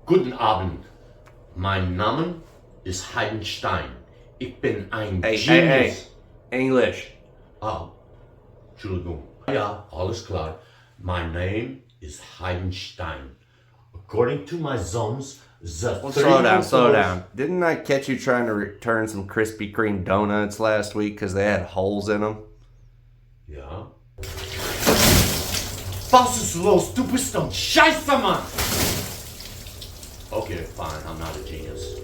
Guten Abend. Mein Name ist Einstein. Ich bin ein Hey, Genius. English. Ah, Entschuldigung. Ja, alles klar. My name is Einstein. According to my zones, the Well, three slow down. Didn't I catch you trying to return some Krispy Kreme donuts last week because they had holes in them? Ja. Was ist los? Du bist ein Scheiße, Mann! Okay, fine. I'm not a genius.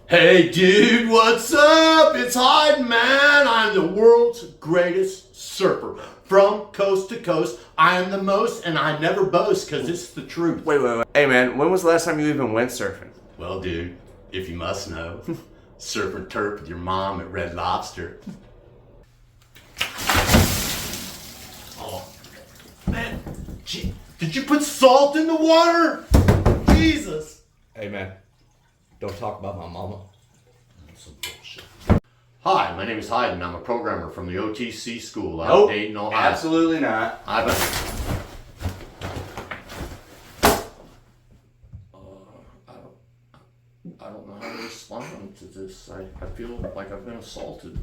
Hey, dude, what's up? It's Hyde, man. I'm the world's greatest surfer. From coast to coast, I am the most, and I never boast because it's the truth. Wait. Hey, man, when was the last time you even went surfing? Well, dude, if you must know, surfing turf with your mom at Red Lobster. Oh, man. Gee, did you put salt in the water? Jesus. Hey, man, don't talk about my mama. Some bullshit. Hi, my name is Hyde, and I'm a programmer from the OTC school out of Dayton, Ohio. Absolutely not. I don't know how to respond to this. I feel like I've been assaulted.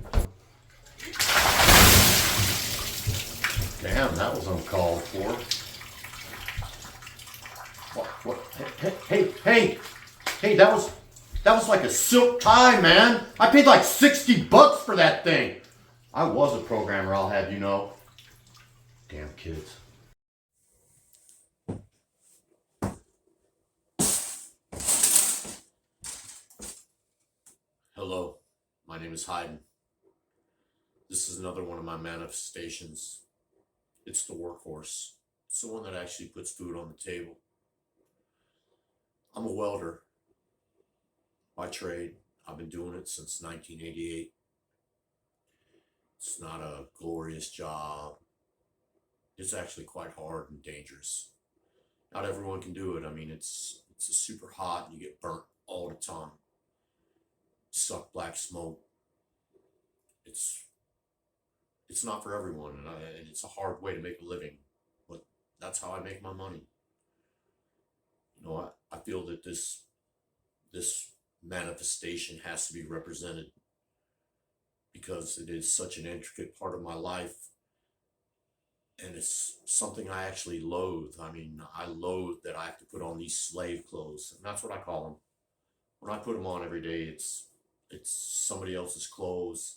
Damn, that was uncalled for. What? Hey, that was like a silk tie, man. I paid like $60 for that thing. I was a programmer, I'll have you know. Damn kids. Hello, my name is Hayden. This is another one of my manifestations. It's the workhorse. It's the one that actually puts food on the table. I'm a welder by trade. I've been doing it since 1988. It's not a glorious job. It's actually quite hard and dangerous. Not everyone can do it. I mean, it's super hot and you get burnt all the time. Suck black smoke. It's not for everyone, and it's a hard way to make a living, but that's how I make my money. You know, I feel that this manifestation has to be represented because it is such an intricate part of my life, and it's something I actually loathe. I mean, I loathe that I have to put on these slave clothes, and that's what I call them. When I put them on every day, it's somebody else's clothes,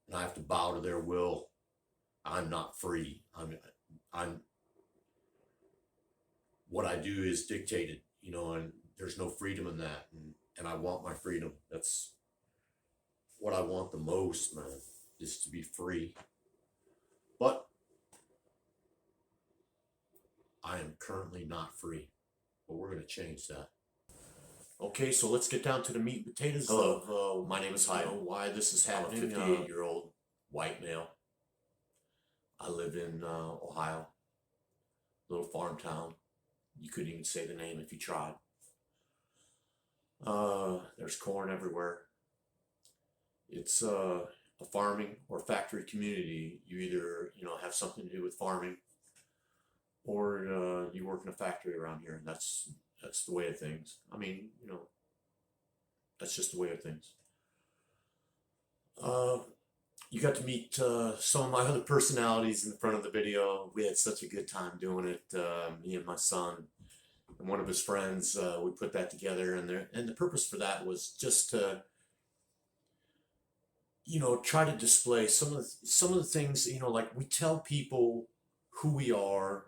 and I have to bow to their will. I'm not free. I'm what I do is dictated, you know, and there's no freedom in that, and I want my freedom. That's what I want the most, man, is to be free. But I am currently not free, but we're going to change that. Okay, so let's get down to the meat and potatoes. Hello, my name is Hyde. Why this is happening? I'm a 58-year-old white male. I live in Ohio, little farm town. You couldn't even say the name if you tried. There's corn everywhere. It's a farming or factory community. You either, you know, have something to do with farming, or you work in a factory around here, and that's the way of things. I mean, you know, that's just the way of things. You got to meet some of my other personalities in the front of the video. We had such a good time doing it. Me and my son and one of his friends, we put that together, and the purpose for that was just to, you know, try to display some of the things, you know, like we tell people who we are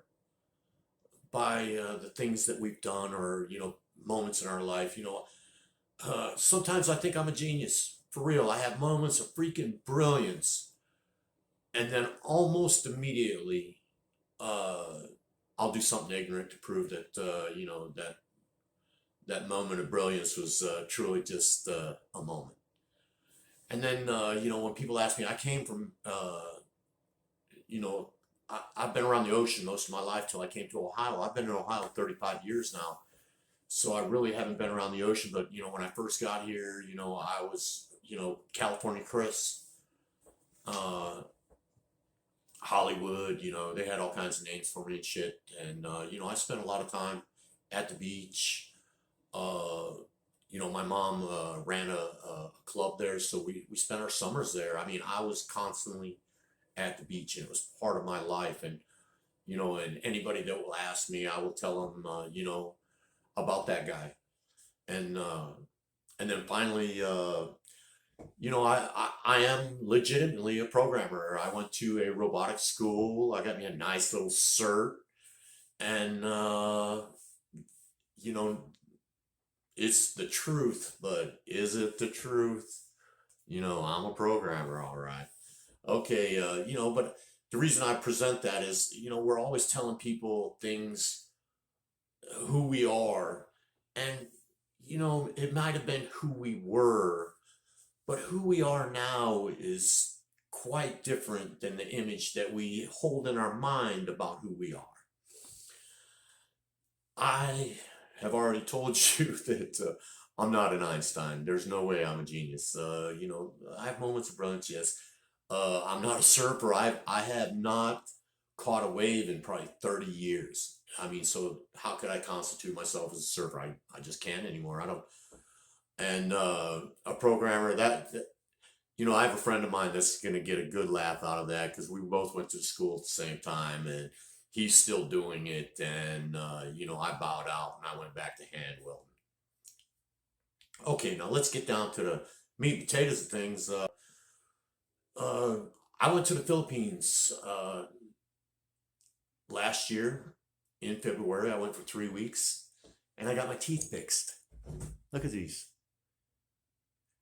by the things that we've done, or, you know, moments in our life. You know, sometimes I think I'm a genius. For real, I have moments of freaking brilliance, and then almost immediately, I'll do something ignorant to prove that, you know, that moment of brilliance was truly just a moment. And then, you know, when people ask me, I came from, you know, I've been around the ocean most of my life till I came to Ohio. I've been in Ohio 35 years now, so I really haven't been around the ocean. But, you know, when I first got here, you know, I was, you know, California Chris. Hollywood, they had all kinds of names for me and shit. And, I spent a lot of time at the beach. Uh, my mom ran a club there, so we spent our summers there. I mean, I was constantly at the beach, and it was part of my life. And anybody that will ask me, I will tell them, about that guy. And then finally, I am legitimately a programmer. I went to a robotics school. I got me a nice little cert, and you know, it's the truth. But is it the truth? I'm a programmer, all right. Okay, but the reason I present that is, we're always telling people things, who we are, and it might have been who we were, but who we are now is quite different than the image that we hold in our mind about who we are. I have already told you that I'm not an Einstein. There's no way I'm a genius. I have moments of brilliance, yes. I'm not a surfer. I have not caught a wave in probably 30 years. I mean, so how could I constitute myself as a surfer? I just can't anymore. I don't. And a programmer I have a friend of mine that's going to get a good laugh out of that because we both went to school at the same time, and he's still doing it. And, I bowed out and I went back to hand welding. Okay, now let's get down to the meat and potatoes of things. Uh, I went to the Philippines last year in February. I went for 3 weeks and I got my teeth fixed. Look at these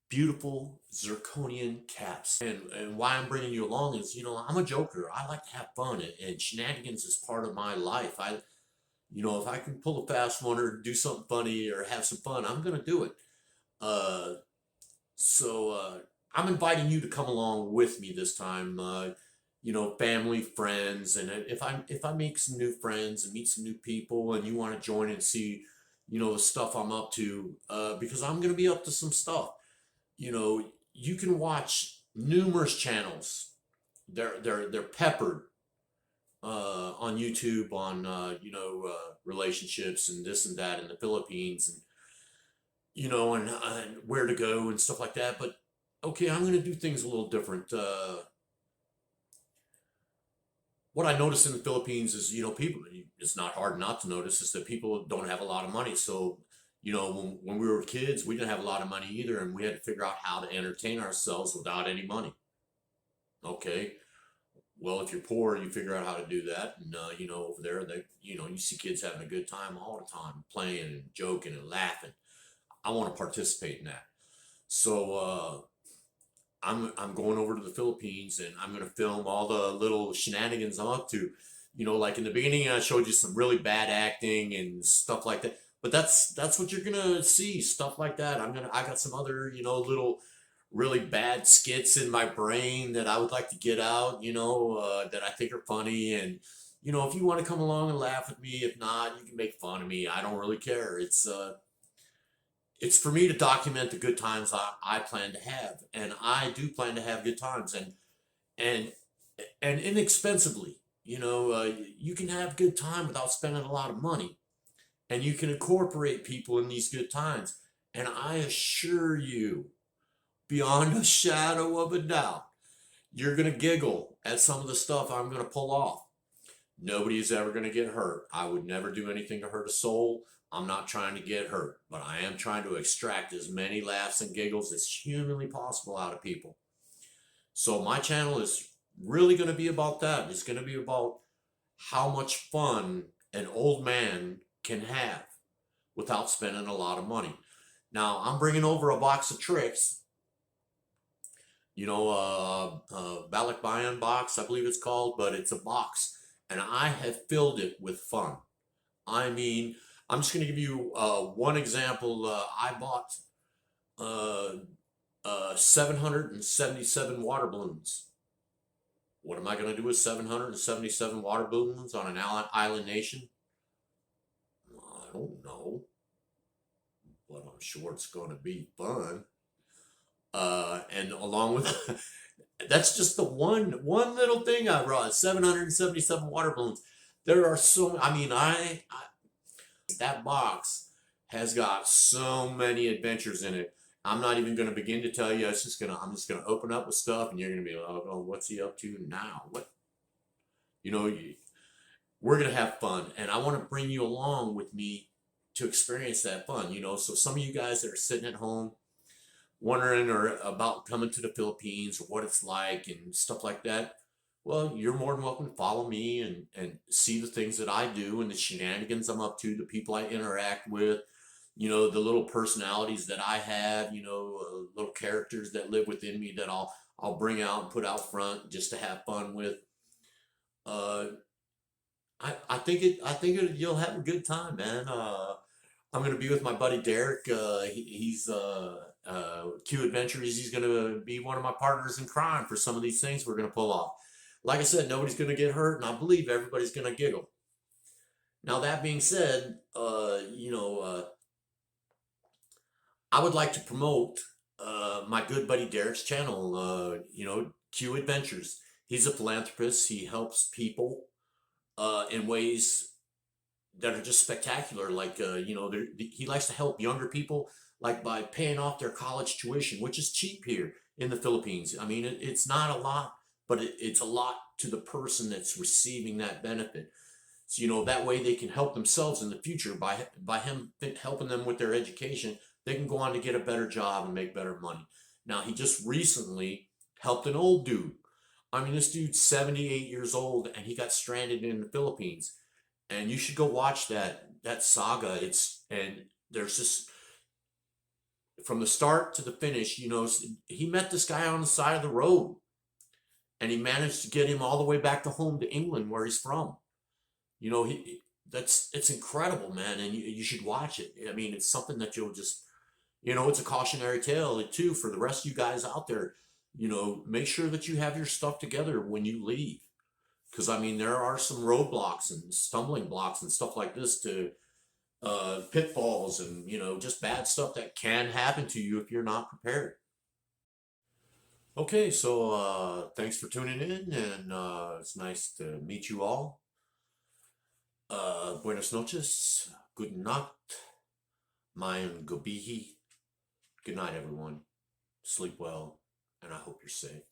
beautiful zirconian caps. And why I'm bringing you along is, I'm a joker. I like to have fun, and shenanigans is part of my life. If I can pull a fast one or do something funny or have some fun, I'm going to do it. Uh, so I'm inviting you to come along with me this time. Family, friends, and if I make some new friends and meet some new people, and you want to join and see, the stuff I'm up to, because I'm going to be up to some stuff. You can watch numerous channels. They're peppered on YouTube on relationships and this and that in the Philippines, and and where to go and stuff like that. But okay, I'm going to do things a little different. What I notice in the Philippines is, people. It's not hard not to notice is that people don't have a lot of money. So when we were kids, we didn't have a lot of money either, and we had to figure out how to entertain ourselves without any money. Okay, well, if you're poor, you figure out how to do that, and over there, you see kids having a good time all the time, playing and joking and laughing. I want to participate in that, so I'm going over to the Philippines, and I'm going to film all the little shenanigans I'm up to. Like in the beginning, I showed you some really bad acting and stuff like that. But that's what you're gonna see, stuff like that. I got some other, little really bad skits in my brain that I would like to get out, that I think are funny. And if you want to come along and laugh with me, if not, you can make fun of me. I don't really care. It's for me to document the good times I plan to have, and I do plan to have good times, and and inexpensively. You can have good time without spending a lot of money, and you can incorporate people in these good times. And I assure you, beyond a shadow of a doubt, you're gonna giggle at some of the stuff I'm gonna pull off. Nobody's ever going to get hurt. I would never do anything to hurt a soul. I'm not trying to get hurt, but I am trying to extract as many laughs and giggles as humanly possible out of people. So my channel is really going to be about that. It's going to be about how much fun an old man can have without spending a lot of money. Now, I'm bringing over a box of tricks, Balikbayan box, I believe it's called, but it's a box. And I have filled it with fun. I mean, I'm just going to give you one example. I bought 777 water balloons. What am I going to do with 777 water balloons on an island nation? I don't know, but I'm sure it's going to be fun. And along with That's just the one little thing I brought. 777 water balloons. There are so. I mean, that box has got so many adventures in it. I'm not even going to begin to tell you. I'm just gonna open up with stuff, and you're gonna be like, "Oh, what's he up to now? What?" You know, we're gonna have fun, and I want to bring you along with me to experience that fun. So some of you guys that are sitting at home wondering or about coming to the Philippines or what it's like and stuff like that, well, you're more than welcome to follow me and see the things that I do and the shenanigans I'm up to, the people I interact with, the little personalities that I have, little characters that live within me that I'll bring out and put out front just to have fun with. Uh, you'll have a good time, man. I'm gonna be with my buddy Derek. He's Q Adventures. He's gonna be one of my partners in crime for some of these things we're gonna pull off. Like I said, nobody's gonna get hurt, and I believe everybody's gonna giggle. Now that being said, I would like to promote my good buddy Derek's channel. Q Adventures. He's a philanthropist. He helps people in ways that are just spectacular. Like, he likes to help younger people, like by paying off their college tuition, which is cheap here in the Philippines. I mean, it's not a lot, but it's a lot to the person that's receiving that benefit. So, that way they can help themselves in the future by him helping them with their education. They can go on to get a better job and make better money. Now, he just recently helped an old dude. I mean, this dude's 78 years old and he got stranded in the Philippines, and you should go watch that saga. And there's just from the start to the finish. He met this guy on the side of the road, and he managed to get him all the way back to home to England, where he's from. He that's it's incredible, man, and you should watch it. I mean, it's something that you'll just, it's a cautionary tale too for the rest of you guys out there. Make sure that you have your stuff together when you leave. Because I mean, there are some roadblocks and stumbling blocks and stuff like this to pitfalls and just bad stuff that can happen to you if you're not prepared. Okay, so thanks for tuning in, and it's nice to meet you all. Buenas noches, good nacht, mayan gabihi. Good night, everyone. Sleep well, and I hope you're safe.